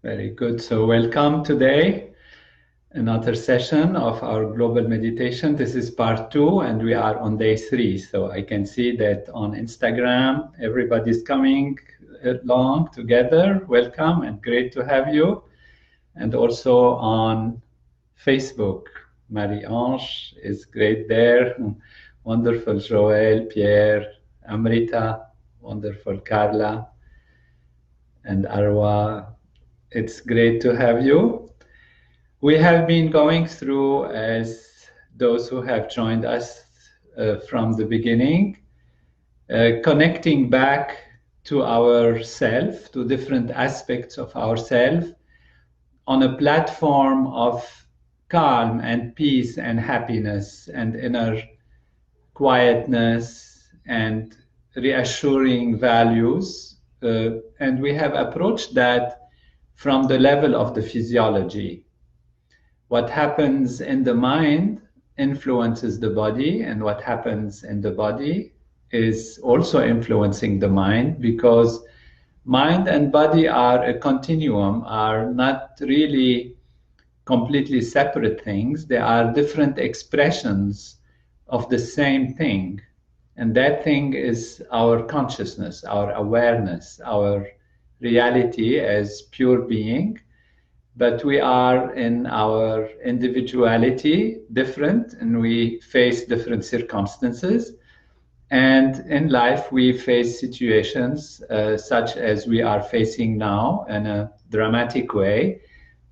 Very good. So welcome today, another session of our global meditation. This is part 2 and we are on day 3. So I can see that on Instagram, everybody's coming along together. Welcome and great to have you. And also on Facebook, Marie-Ange is great there. Wonderful Joël, Pierre, Amrita, wonderful Carla, and Arwa. It's great to have you. We have been going through, as those who have joined us from the beginning, connecting back to ourself, to different aspects of ourself, on a platform of calm and peace and happiness and inner quietness and reassuring values. And we have approached that from the level of the physiology. What happens in the mind influences the body, and what happens in the body is also influencing the mind, because mind and body are a continuum, are not really completely separate things. They are different expressions of the same thing. And that thing is our consciousness, our awareness, our reality as pure being. But we are in our individuality different, and we face different circumstances. And in life, we face situations such as we are facing now in a dramatic way,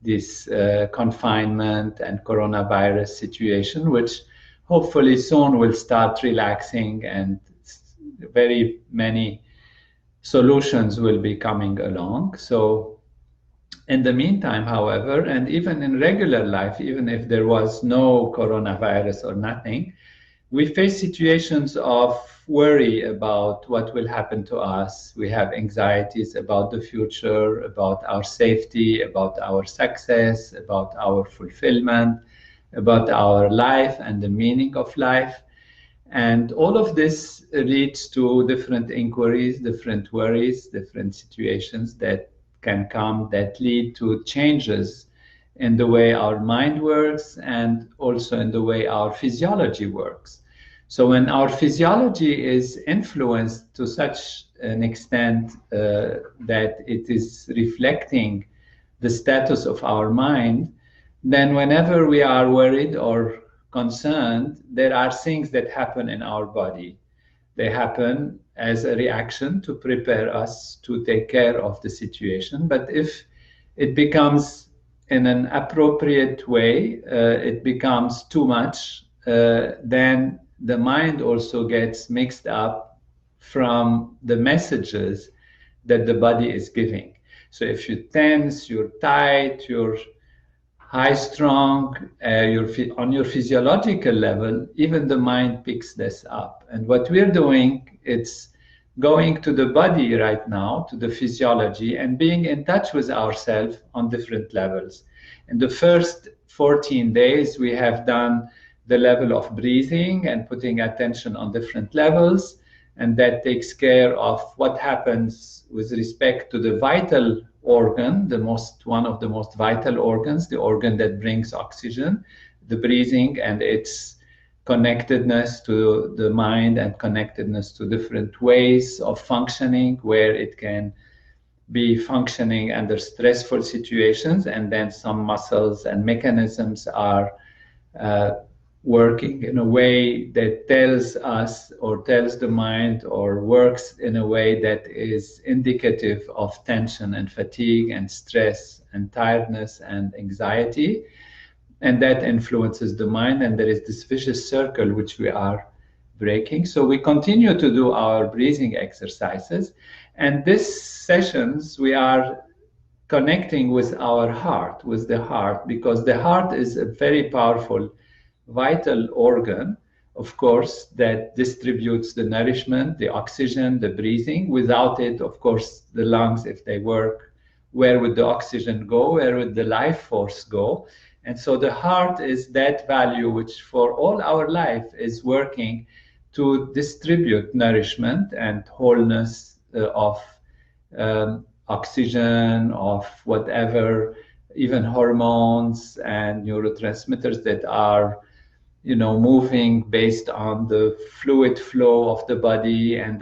this confinement and coronavirus situation, which hopefully soon will start relaxing and very many solutions will be coming along. So in the meantime, however, and even in regular life, even if there was no coronavirus or nothing, we face situations of worry about what will happen to us. We have anxieties about the future, about our safety, about our success, about our fulfillment, about our life and the meaning of life. And all of this leads to different inquiries, different worries, different situations that can come that lead to changes in the way our mind works and also in the way our physiology works. So when our physiology is influenced to such an extent that it is reflecting the status of our mind, then whenever we are worried or concerned, there are things that happen in our body. They happen as a reaction to prepare us to take care of the situation. But if it becomes in an appropriate way, it becomes too much, then the mind also gets mixed up from the messages that the body is giving. So if you tense, you're tight, you're high strong, on your physiological level, even the mind picks this up. And what we're doing, it's going to the body right now, to the physiology, and being in touch with ourselves on different levels. In the first 14 days, we have done the level of breathing and putting attention on different levels, and that takes care of what happens with respect to the vital organ, one of the most vital organs, the organ that brings oxygen, the breathing and its connectedness to the mind and connectedness to different ways of functioning, where it can be functioning under stressful situations, and then some muscles and mechanisms are working in a way that tells us or tells the mind or works in a way that is indicative of tension and fatigue and stress and tiredness and anxiety. And that influences the mind, and there is this vicious circle which we are breaking. So we continue to do our breathing exercises, and these sessions we are connecting with our heart, with the heart, because the heart is a very powerful vital organ, of course, that distributes the nourishment, the oxygen, the breathing. Without it, of course, the lungs, if they work, where would the oxygen go? Where would the life force go? And so the heart is that value which for all our life is working to distribute nourishment and wholeness of oxygen, of whatever, even hormones and neurotransmitters that are, moving based on the fluid flow of the body and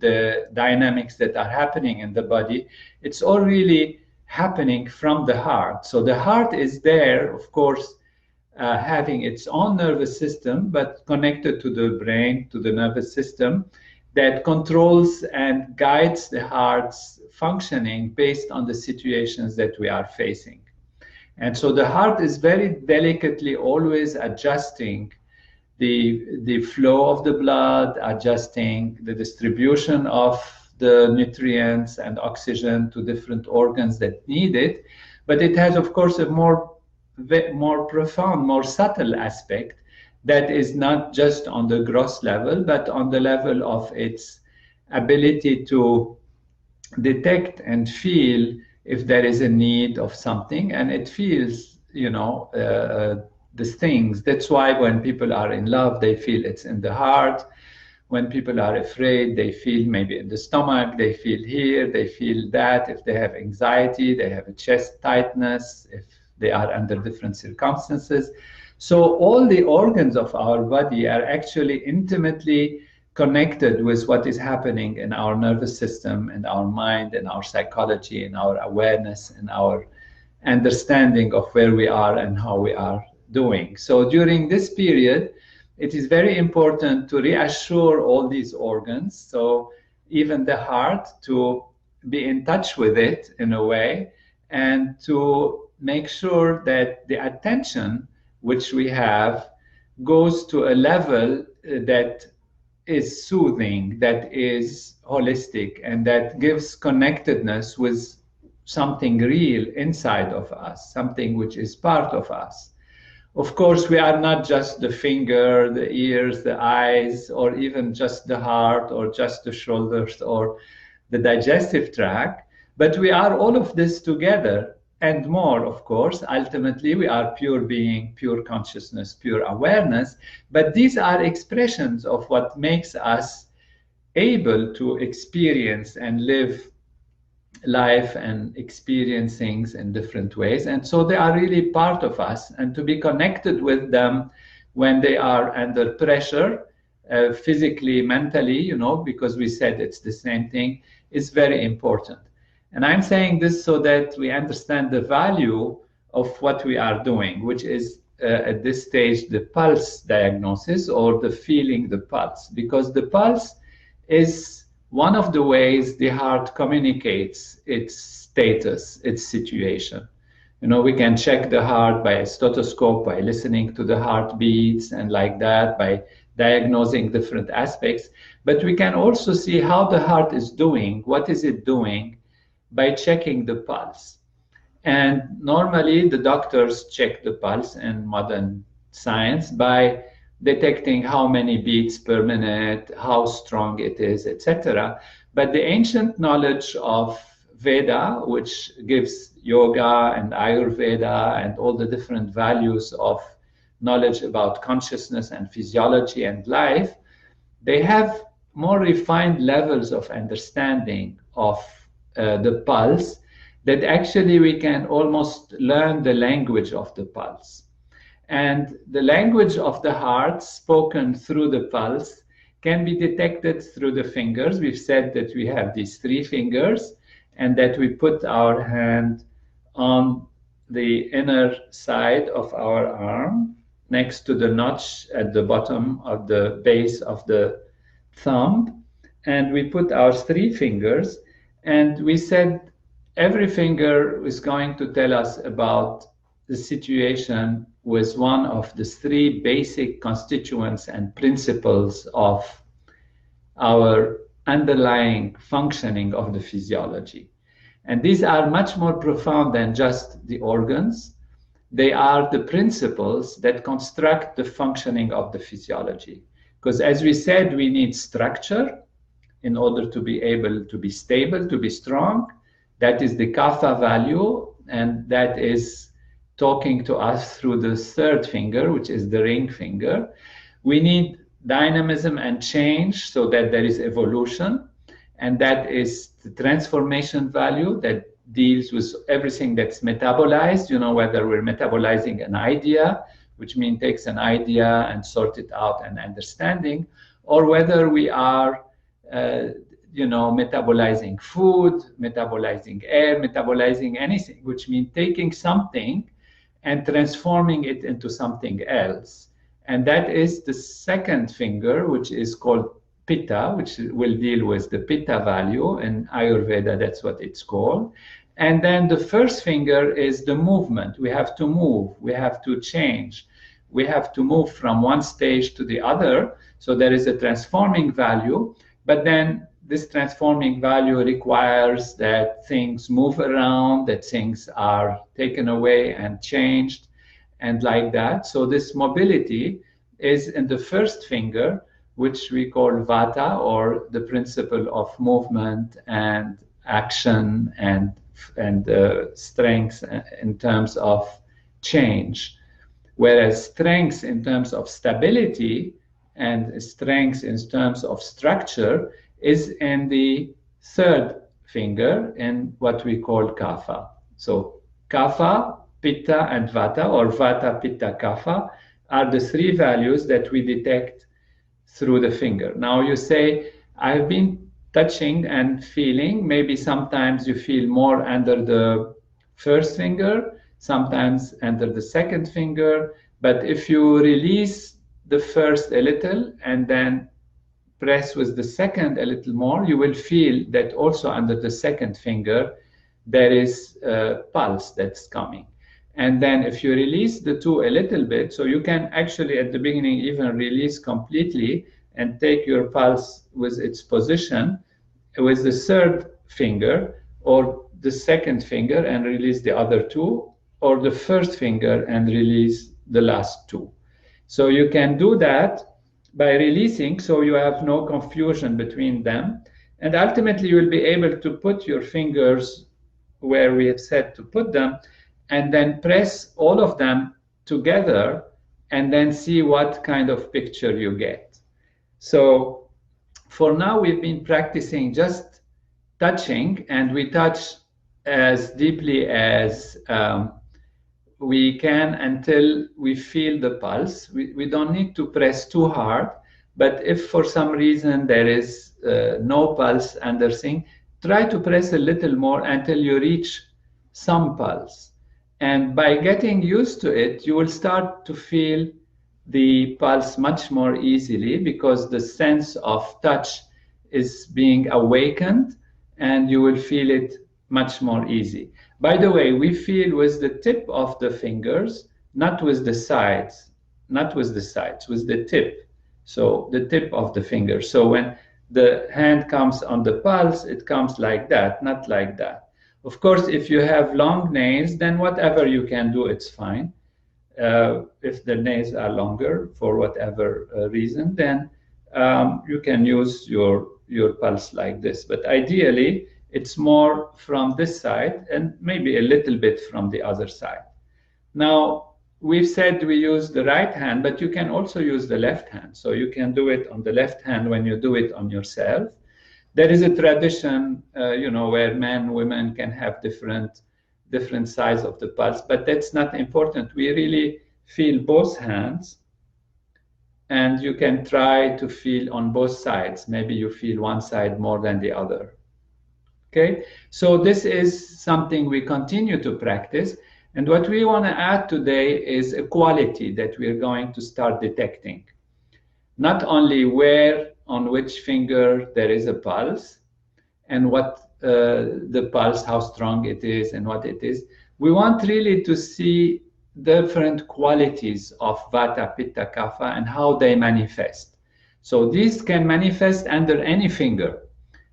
the dynamics that are happening in the body. It's all really happening from the heart. So the heart is there, of course, having its own nervous system, but connected to the brain, to the nervous system, that controls and guides the heart's functioning based on the situations that we are facing. And so the heart is very delicately always adjusting the flow of the blood, adjusting the distribution of the nutrients and oxygen to different organs that need it. But it has, of course, a more profound, more subtle aspect that is not just on the gross level, but on the level of its ability to detect and feel if there is a need of something, and it feels, the things. That's why when people are in love, they feel it's in the heart. When people are afraid, they feel maybe in the stomach, they feel here, they feel that. If they have anxiety, they have a chest tightness, if they are under different circumstances. So all the organs of our body are actually intimately connected with what is happening in our nervous system, in our mind, in our psychology, in our awareness, in our understanding of where we are and how we are doing. So during this period, it is very important to reassure all these organs, so even the heart, to be in touch with it in a way, and to make sure that the attention which we have goes to a level that is soothing, that is holistic, and that gives connectedness with something real inside of us, something which is part of us. Of course, we are not just the finger, the ears, the eyes, or even just the heart, or just the shoulders, or the digestive tract, but we are all of this together and more, of course. Ultimately, we are pure being, pure consciousness, pure awareness, but these are expressions of what makes us able to experience and live life and experience things in different ways. And so they are really part of us, and to be connected with them when they are under pressure, physically, mentally, because we said it's the same thing, is very important. And I'm saying this so that we understand the value of what we are doing, which is at this stage the pulse diagnosis, or the feeling the pulse, because the pulse is one of the ways the heart communicates its status, its situation. We can check the heart by a stethoscope, by listening to the heartbeats and like that, by diagnosing different aspects. But we can also see how the heart is doing, what is it doing, by checking the pulse. And normally the doctors check the pulse in modern science by detecting how many beats per minute, how strong it is, etc. But the ancient knowledge of Veda, which gives yoga and Ayurveda and all the different values of knowledge about consciousness and physiology and life, they have more refined levels of understanding of the pulse, that actually we can almost learn the language of the pulse. And the language of the heart spoken through the pulse can be detected through the fingers. We've said that we have these 3 fingers, and that we put our hand on the inner side of our arm, next to the notch at the bottom of the base of the thumb. And we put our 3 fingers, and we said every finger is going to tell us about the situation with one of the 3 basic constituents and principles of our underlying functioning of the physiology. And these are much more profound than just the organs. They are the principles that construct the functioning of the physiology. Because as we said, we need structure in order to be able to be stable, to be strong. That is the kapha value, and that is talking to us through the 3rd finger, which is the ring finger. We need dynamism and change so that there is evolution, and that is the transformation value that deals with everything that's metabolized, whether we're metabolizing an idea, which means takes an idea and sort it out and understanding, or whether we are, metabolizing food, metabolizing air, metabolizing anything, which means taking something and transforming it into something else. And that is the second finger, which is called Pitta, which will deal with the Pitta value. In Ayurveda, that's what it's called. And then the first finger is the movement. We have to move, we have to change, we have to move from one stage to the other. So there is a transforming value, but then this transforming value requires that things move around, that things are taken away and changed, and like that. So this mobility is in the first finger, which we call Vata, or the principle of movement and action and strength in terms of change. Whereas strength in terms of stability and strength in terms of structure is in the third finger, in what we call Kapha. So Kapha, Pitta, and Vata, or Vata, Pitta, Kapha, are the three values that we detect through the finger. Now you say, I've been touching and feeling. Maybe sometimes you feel more under the first finger, sometimes under the second finger. But if you release the first a little and then press with the second a little more, you will feel that also under the second finger there is a pulse that's coming. And then if you release the two a little bit, so you can actually at the beginning even release completely and take your pulse with its position with the third finger, or the second finger and release the other two, or the first finger and release the last two. So you can do that by releasing, so you have no confusion between them. And ultimately you will be able to put your fingers where we have said to put them, and then press all of them together and then see what kind of picture you get. So for now, we've been practicing just touching, and we touch as deeply as we can until we feel the pulse. We don't need to press too hard, but if for some reason there is no pulse under thing, try to press a little more until you reach some pulse. And by getting used to it, you will start to feel the pulse much more easily, because the sense of touch is being awakened and you will feel it much more easy. By the way, we feel with the tip of the fingers, not with the sides, with the tip. So the tip of the finger. So when the hand comes on the pulse, it comes like that, not like that. Of course, if you have long nails, then whatever you can do, it's fine. If the nails are longer for whatever reason, then you can use your pulse like this. But ideally, it's more from this side and maybe a little bit from the other side. Now, we've said we use the right hand, but you can also use the left hand. So you can do it on the left hand when you do it on yourself. There is a tradition, where men, women can have different size of the pulse, but that's not important. We really feel both hands, and you can try to feel on both sides. Maybe you feel one side more than the other. Okay, so this is something we continue to practice. And what we want to add today is a quality that we're going to start detecting. Not only where, on which finger there is a pulse, and what the pulse, how strong it is and what it is. We want really to see different qualities of Vata, Pitta, Kapha and how they manifest. So these can manifest under any finger.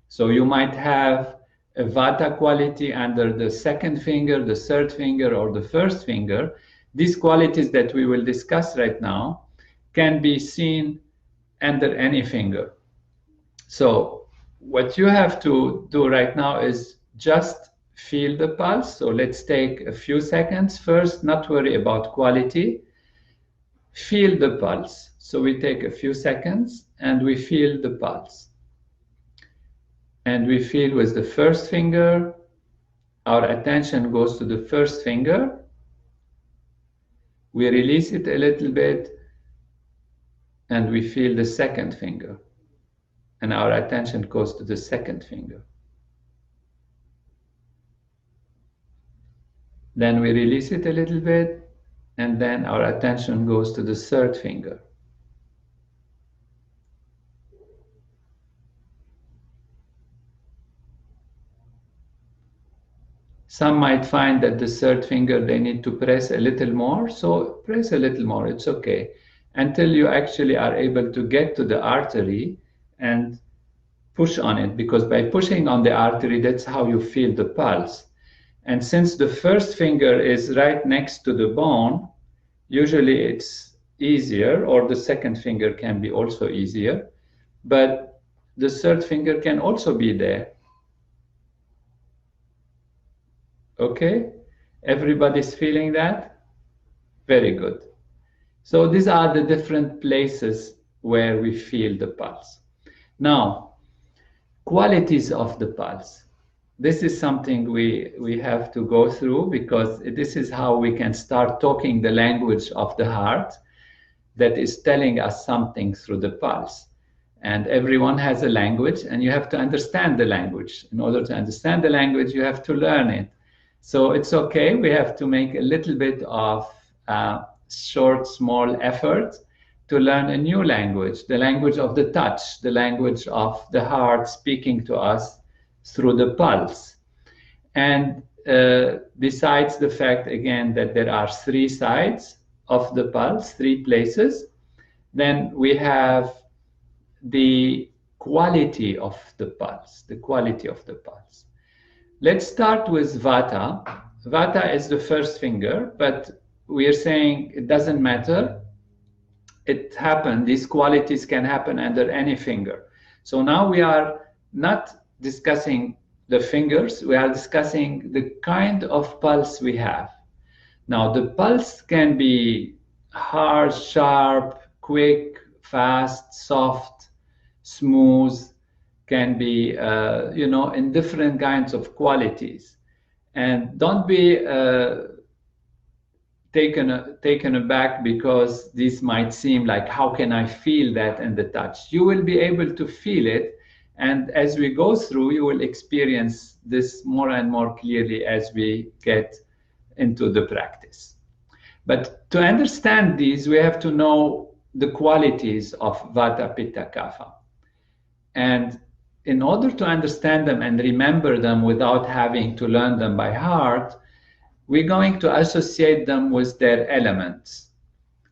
So you might have a Vata quality under the second finger, the third finger, or the first finger. These qualities that we will discuss right now can be seen under any finger. So what you have to do right now is just feel the pulse. So let's take a few seconds first, not worry about quality. Feel the pulse. So we take a few seconds and we feel the pulse. and we feel with the first finger, our attention goes to the first finger. We release it a little bit, and we feel the second finger, and our attention goes to the second finger. Then we release it a little bit, and then our attention goes to the third finger. Some might find that the third finger, they need to press a little more, so press a little more, it's okay, until you actually are able to get to the artery and push on it, because by pushing on the artery, that's how you feel the pulse. And since the first finger is right next to the bone, usually it's easier, or the second finger can be also easier, but the third finger can also be there. Okay, everybody's feeling that? Very good. So these are the different places where we feel the pulse. Now, qualities of the pulse. This is something we have to go through, because this is how we can start talking the language of the heart that is telling us something through the pulse. And everyone has a language, and you have to understand the language. In order to understand the language, you have to learn it. So it's okay, we have to make a little bit of short, small effort to learn a new language, the language of the touch, the language of the heart speaking to us through the pulse. And besides the fact, again, that there are three sides of the pulse, three places, then we have the quality of the pulse, the quality of the pulse. Let's start with Vata. Vata is the first finger, but we are saying it doesn't matter. It happened, these qualities can happen under any finger. So now we are not discussing the fingers, we are discussing the kind of pulse we have. Now the pulse can be hard, sharp, quick, fast, soft, smooth, can be, in different kinds of qualities. And don't be taken aback, because this might seem like, how can I feel that in the touch? You will be able to feel it. And as we go through, you will experience this more and more clearly as we get into the practice. But to understand these, we have to know the qualities of Vata, Pitta, Kapha. And in order to understand them and remember them without having to learn them by heart, we're going to associate them with their elements.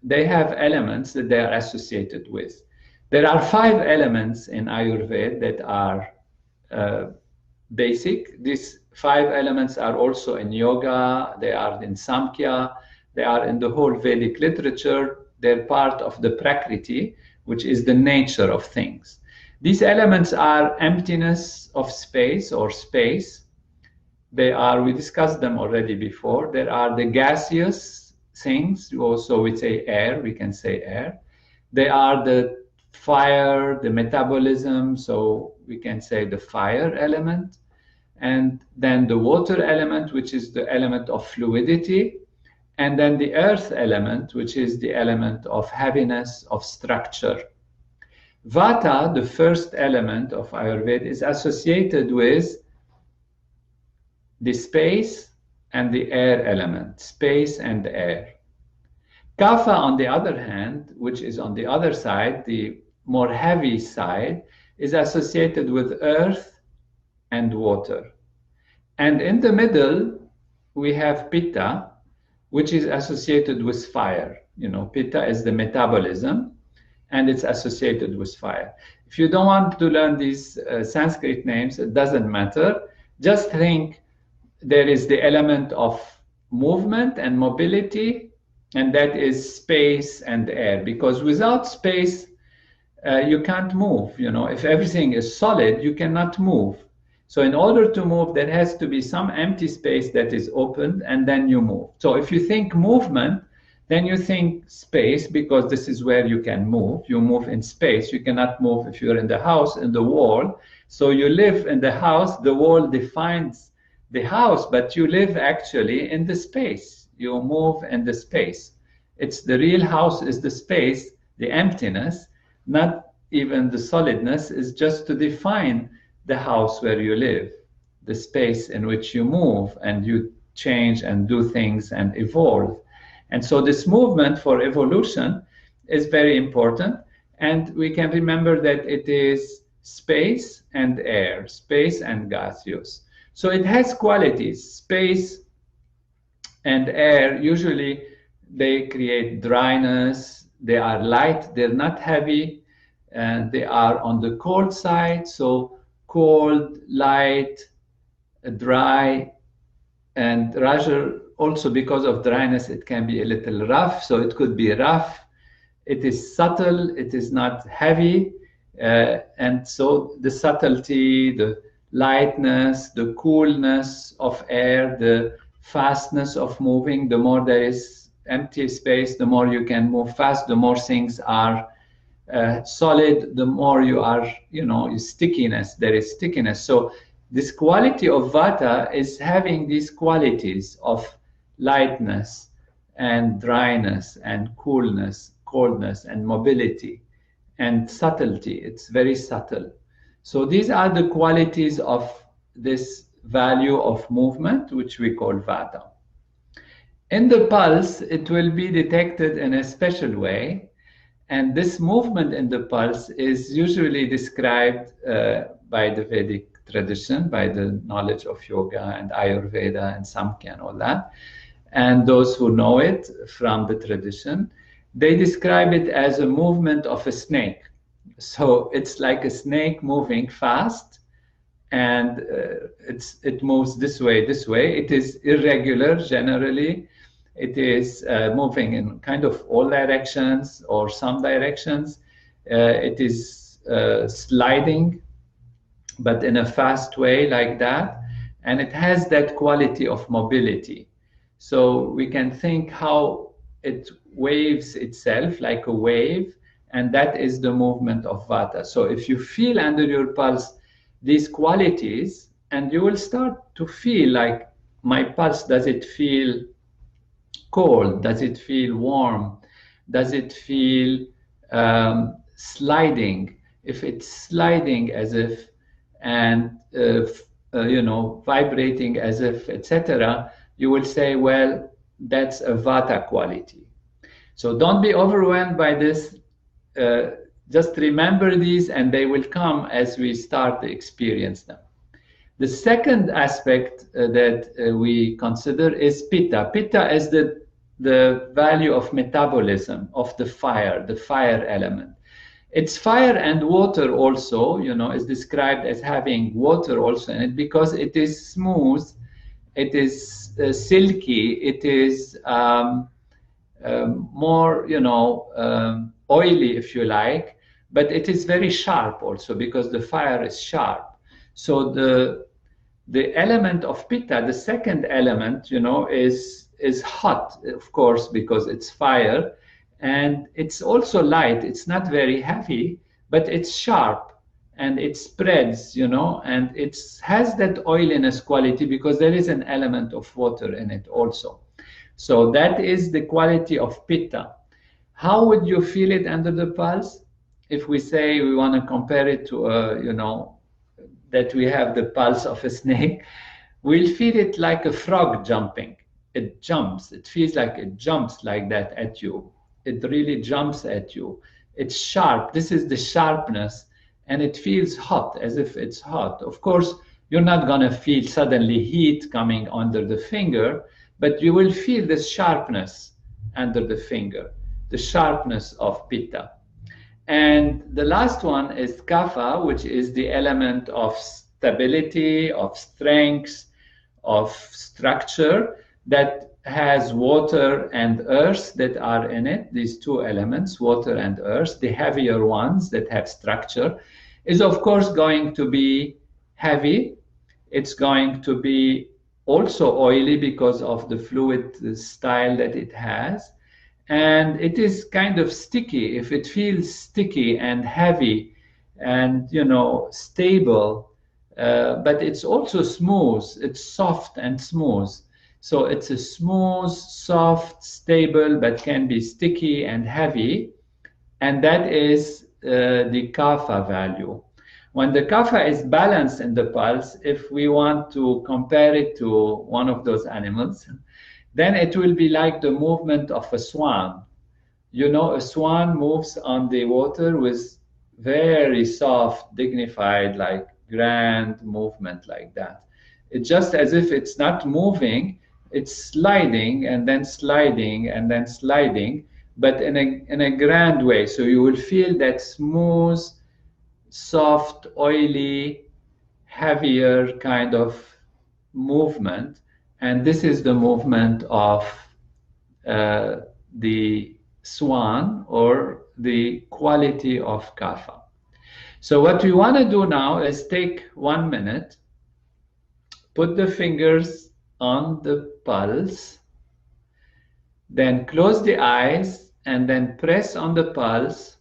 They have elements that they are associated with. There are 5 elements in Ayurveda that are basic. These 5 elements are also in yoga, they are in Samkhya, they are in the whole Vedic literature. They're part of the Prakriti, which is the nature of things. These elements are emptiness of space or space. They are, we discussed them already before. There are the gaseous things, also we say air, we can say air. They are the fire, the metabolism, so we can say the fire element. And then the water element, which is the element of fluidity. And then the earth element, which is the element of heaviness, of structure. Vata, the first element of Ayurveda, is associated with the space and the air element, space and air. Kapha, on the other hand, which is on the other side, the more heavy side, is associated with earth and water. And in the middle, we have Pitta, which is associated with fire. Pitta is the metabolism, and it's associated with fire. If you don't want to learn these Sanskrit names, it doesn't matter. Just think there is the element of movement and mobility, and that is space and air, because without space, you can't move. If everything is solid, you cannot move. So in order to move, there has to be some empty space that is opened, and then you move. So if you think movement, then you think space, because this is where you can move. You move in space. You cannot move if you're in the house, in the wall, So you live in the house, the wall defines the house, but you live actually in the space. You move in the space. It's the real house is the space, the emptiness, not even the solidness, is just to define the house where you live, the space in which you move and you change and do things and evolve. And so this movement for evolution is very important. And we can remember that it is space and air, space and gaseous. So it has qualities. Space and air, usually they create dryness, they are light, they're not heavy, and they are on the cold side. So cold, light, dry, and rather also because of dryness, it can be a little rough. So it could be rough. It is subtle, it is not heavy. And so the subtlety, the lightness, the coolness of air, the fastness of moving, the more there is empty space, the more you can move fast, the more things are solid, the more you are, stickiness, there is stickiness. So this quality of Vata is having these qualities of lightness and dryness and coolness, coldness and mobility and subtlety. It's very subtle. So these are the qualities of this value of movement, which we call Vata. In the pulse, it will be detected in a special way. And this movement in the pulse is usually described by the Vedic tradition, by the knowledge of yoga and Ayurveda and Samkhya and all that. And those who know it from the tradition, they describe it as a movement of a snake. So it's like a snake moving fast, and it moves this way, this way. It is irregular generally. It is moving in kind of all directions or some directions. It is sliding, but in a fast way like that. And it has that quality of mobility. So we can think how it waves itself like a wave, and that is the movement of Vata. So if you feel under your pulse these qualities, and you will start to feel like, my pulse, does it feel cold? Does it feel warm? Does it feel sliding? If it's sliding as if, and vibrating as if, etc., you will say, well, that's a Vata quality. So don't be overwhelmed by this. Just remember these, and they will come as we start to experience them. The second aspect that we consider is Pitta. Pitta is the value of metabolism, of the fire element. It's fire and water also, is described as having water also in it, because it is smooth, it is silky, it is more, oily, if you like, but it is very sharp also, because the fire is sharp. So the element of Pitta, the second element, is hot, of course, because it's fire, and it's also light. It's not very heavy, but it's sharp, and it spreads, and it has that oiliness quality because there is an element of water in it also. So that is the quality of Pitta. How would you feel it under the pulse? If we say we want to compare it to that we have the pulse of a snake, we'll feel it like a frog jumping. It jumps. It feels like it jumps like that at you. It really jumps at you. It's sharp. This is the sharpness, and it feels hot, as if it's hot. Of course, you're not going to feel suddenly heat coming under the finger, but you will feel this sharpness under the finger, the sharpness of Pitta. And the last one is Kapha, which is the element of stability, of strength, of structure, that has water and earth that are in it. These two elements, water and earth, the heavier ones that have structure, is of course going to be heavy. It's going to be also oily because of the fluid style that it has. And it is kind of sticky. If it feels sticky and heavy, and stable, but it's also smooth. It's soft and smooth. So it's a smooth, soft, stable, but can be sticky and heavy, and that is the kapha value. When the kapha is balanced in the pulse, if we want to compare it to one of those animals, then it will be like the movement of a swan. A swan moves on the water with very soft, dignified, like grand movement like that. It's just as if it's not moving, it's sliding and then sliding and then sliding, but in a grand way. So you will feel that smooth, soft, oily, heavier kind of movement. And this is the movement of the swan, or the quality of kapha. So what we want to do now is take 1 minute, put the fingers on the pulse, then close the eyes, and then press on the pulse.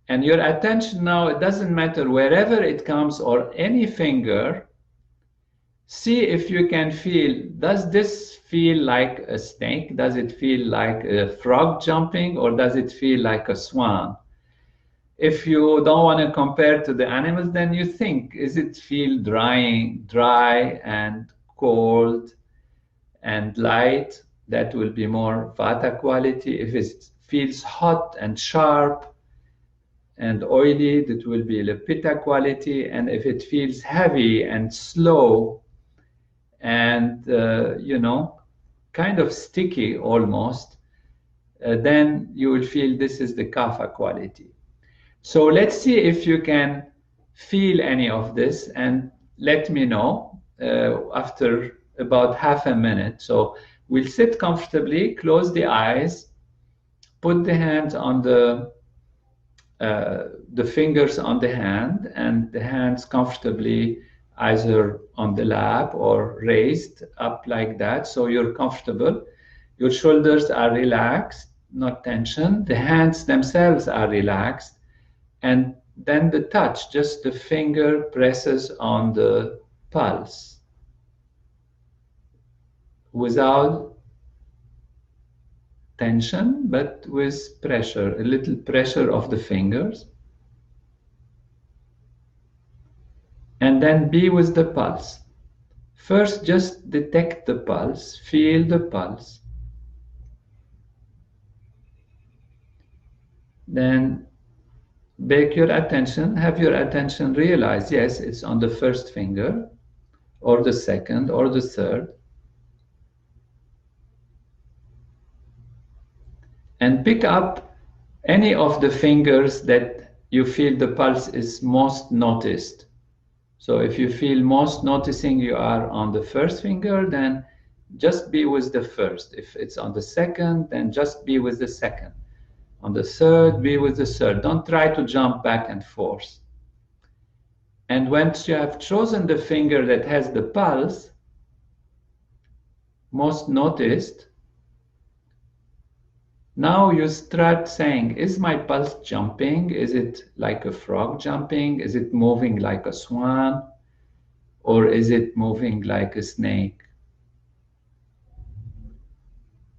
And your attention now, it doesn't matter wherever it comes or any finger, see if you can feel, does this feel like a snake? Does it feel like a frog jumping, or does it feel like a swan? If you don't want to compare to the animals, then you think, is it feel dry and cold and light? That will be more vata quality. If it feels hot and sharp and oily, that will be the pitta quality. And if it feels heavy and slow and kind of sticky almost, then you will feel this is the kapha quality. So let's see if you can feel any of this, and let me know after about half a minute. So we'll sit comfortably, close the eyes, put the hands on the fingers on the hand, and the hands comfortably either on the lap or raised up like that, so you're comfortable. Your shoulders are relaxed, not tension. The hands themselves are relaxed. And then the touch, just the finger presses on the pulse without tension, but with pressure, a little pressure of the fingers. And then be with the pulse. First, just detect the pulse, feel the pulse. Then have your attention realize, yes, it's on the first finger, or the second, or the third. And pick up any of the fingers that you feel the pulse is most noticed. So if you feel most noticing you are on the first finger, then just be with the first. If it's on the second, then just be with the second. On the third, be with the third. Don't try to jump back and forth. And once you have chosen the finger that has the pulse most noticed, now you start saying, is my pulse jumping? Is it like a frog jumping? Is it moving like a swan? Or is it moving like a snake?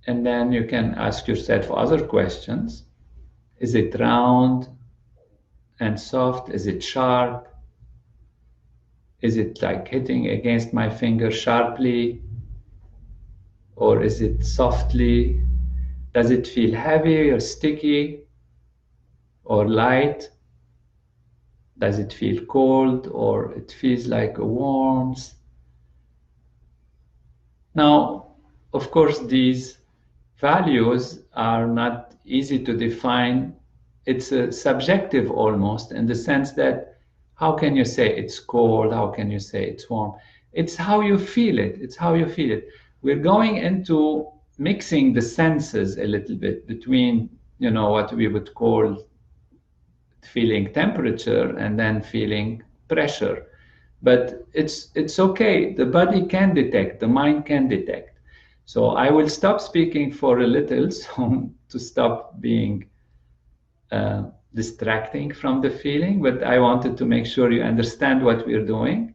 And then you can ask yourself other questions. Is it round and soft? Is it sharp? Is it like hitting against my finger sharply? Or is it softly? Does it feel heavy or sticky or light? Does it feel cold, or it feels like a warmth? Now, of course, these values are not easy to define. It's a subjective almost, in the sense that how can you say it's cold? How can you say it's warm? It's how you feel it. It's how you feel it. We're going into mixing the senses a little bit between, what we would call feeling temperature and then feeling pressure. But it's okay. The body can detect, the mind can detect. So I will stop speaking for a little, so to stop being, distracting from the feeling, but I wanted to make sure you understand what we're doing.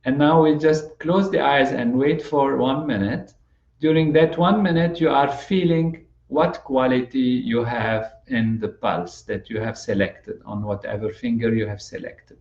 And now we just close the eyes and wait for 1 minute. During that 1 minute, you are feeling what quality you have in the pulse that you have selected on whatever finger you have selected.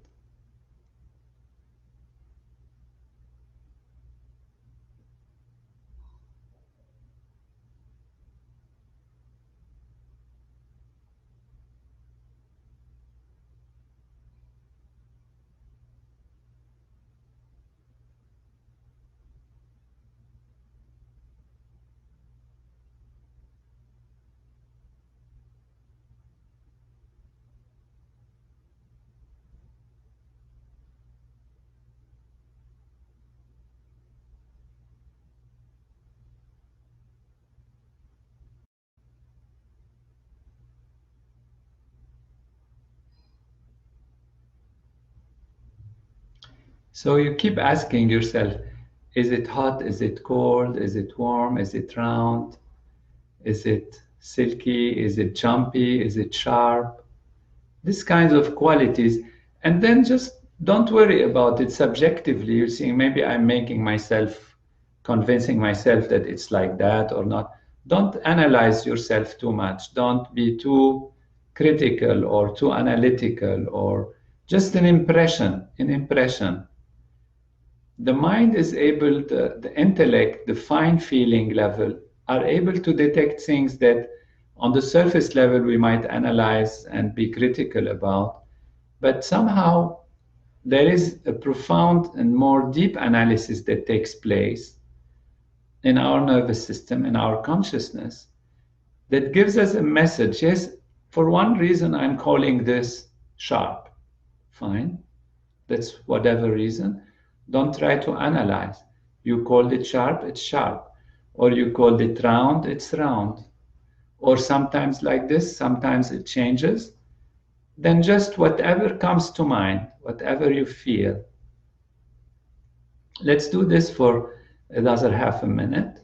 So you keep asking yourself, is it hot? Is it cold? Is it warm? Is it round? Is it silky? Is it jumpy? Is it sharp? These kinds of qualities. And then just don't worry about it subjectively. You're seeing maybe I'm making myself, convincing myself that it's like that or not. Don't analyze yourself too much. Don't be too critical or too analytical, or just an impression, the mind is able, the intellect, the fine feeling level, are able to detect things that on the surface level we might analyze and be critical about. But somehow there is a profound and more deep analysis that takes place in our nervous system, in our consciousness, that gives us a message. Yes, for one reason I'm calling this sharp. Fine. That's whatever reason. Don't try to analyze. You called it sharp, it's sharp. Or you called it round, it's round. Or sometimes like this, sometimes it changes. Then just whatever comes to mind, whatever you feel. Let's do this for another half a minute.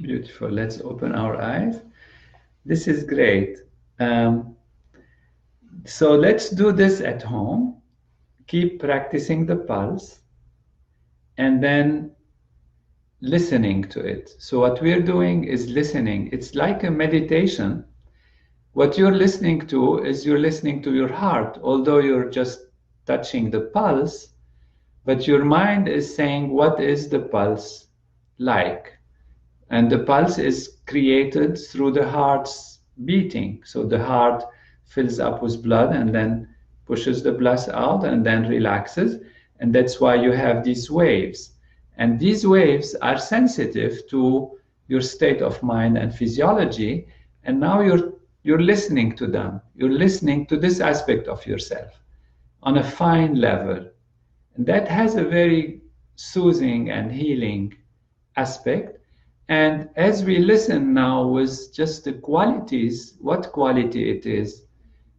Beautiful. Let's open our eyes. This is great. So let's do this at home. Keep practicing the pulse and then listening to it. So what we're doing is listening. It's like a meditation. What you're listening to is you're listening to your heart, although you're just touching the pulse, but your mind is saying, what is the pulse like? And the pulse is created through the heart's beating. So the heart fills up with blood and then pushes the blood out and then relaxes. And that's why you have these waves. And these waves are sensitive to your state of mind and physiology. And now you're listening to them. You're listening to this aspect of yourself on a fine level. And that has a very soothing and healing aspect. And as we listen now with just the qualities, what quality it is,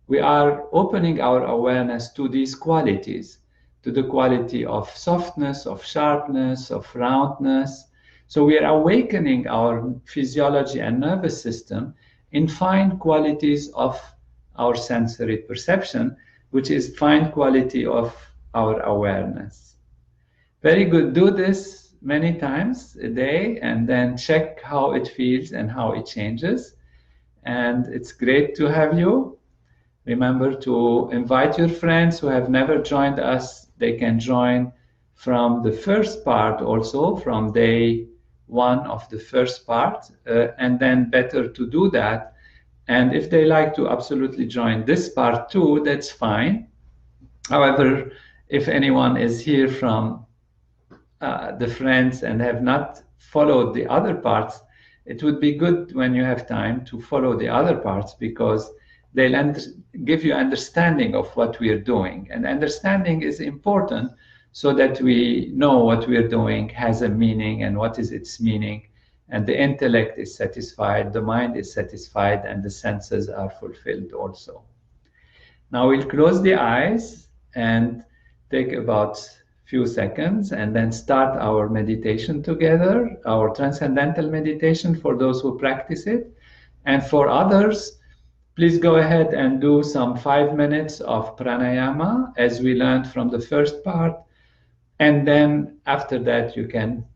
we are opening our awareness to these qualities, to the quality of softness, of sharpness, of roundness. So we are awakening our physiology and nervous system in fine qualities of our sensory perception, which is fine quality of our awareness. Very good. Do this many times a day and then check how it feels and how it changes. And it's great to have you. Remember to invite your friends who have never joined us. They can join from the first part also, from day one of the first part, and then better to do that. And if they like to absolutely join this part too, that's fine. However, if anyone is here from the friends and have not followed the other parts, it would be good when you have time to follow the other parts, because they'll give you understanding of what we are doing. And understanding is important so that we know what we are doing has a meaning and what is its meaning. And the intellect is satisfied, the mind is satisfied, and the senses are fulfilled also. Now we'll close the eyes and take about few seconds and then start our meditation together, our transcendental meditation for those who practice it. And for others, please go ahead and do some 5 minutes of pranayama as we learned from the first part. And then after that, you can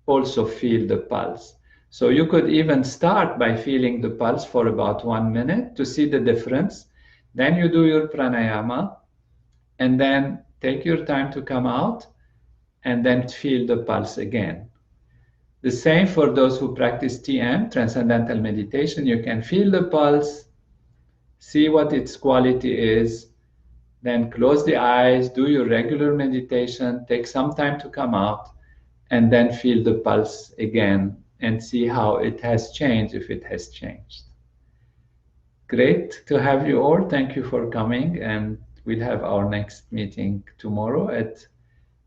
also feel the pulse. So you could even start by feeling the pulse for about 1 minute to see the difference. Then you do your pranayama, and then take your time to come out, and then feel the pulse again. The same for those who practice TM, Transcendental Meditation. You can feel the pulse, see what its quality is, then close the eyes, do your regular meditation, take some time to come out, and then feel the pulse again and see how it has changed, if it has changed. Great to have you all. Thank you for coming, and we'll have our next meeting tomorrow at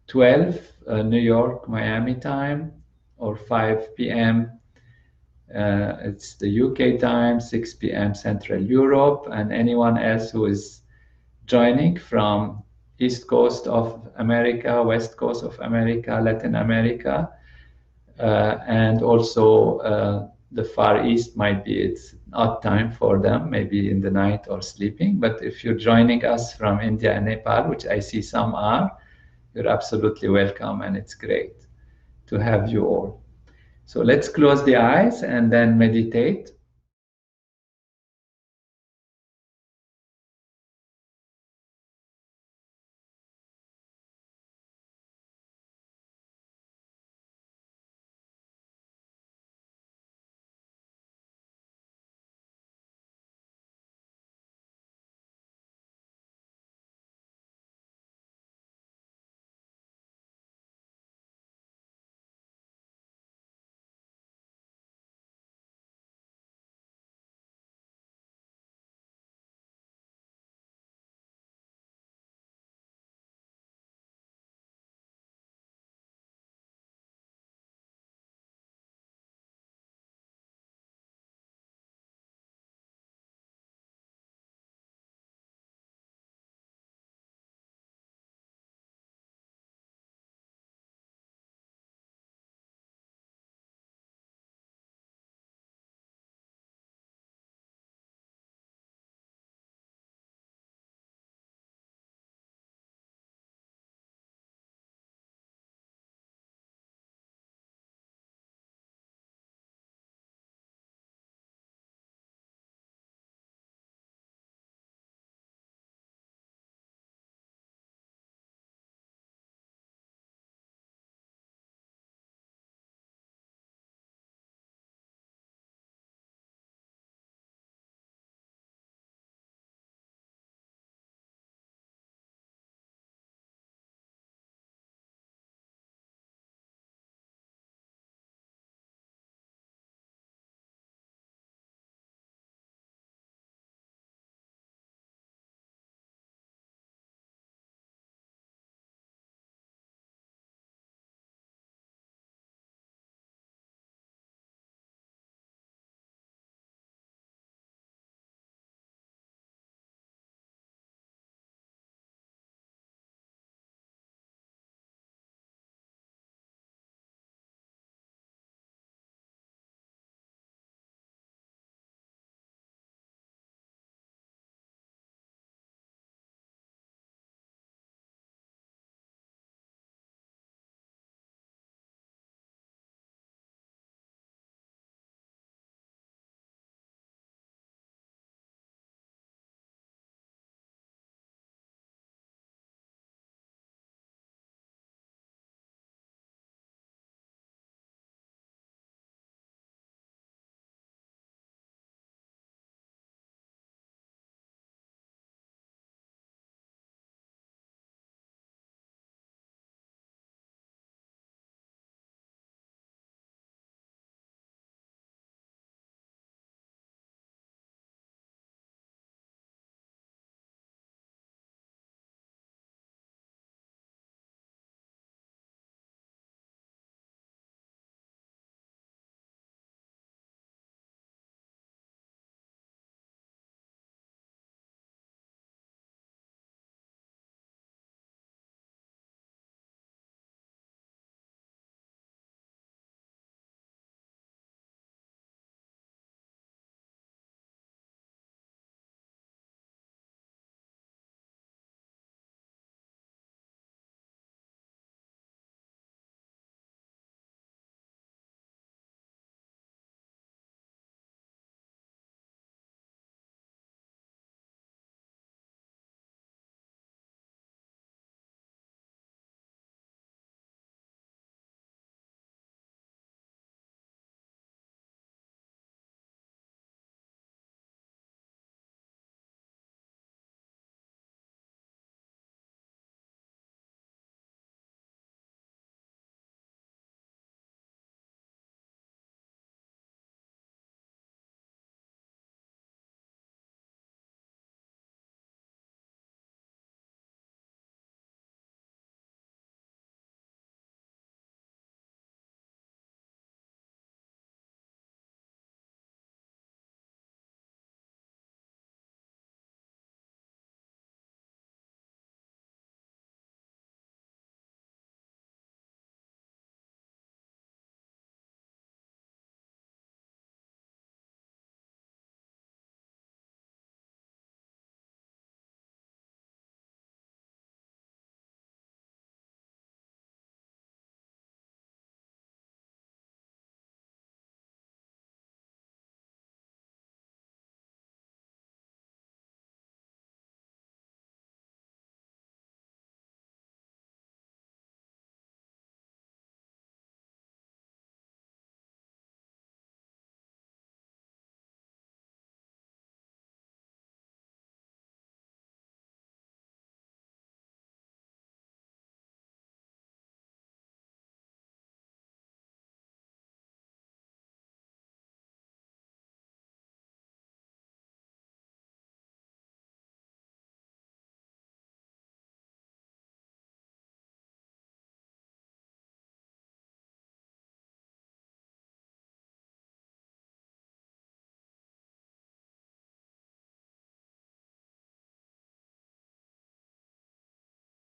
12 New York, Miami time, or 5 p.m. It's the UK time, 6 p.m. Central Europe, and anyone else who is joining from East Coast of America, West Coast of America, Latin America, and also the Far East might be it's odd time for them, maybe in the night or sleeping. But if you're joining us from India and Nepal, which I see some are, you're absolutely welcome, and it's great to have you all. So let's close the eyes and then meditate.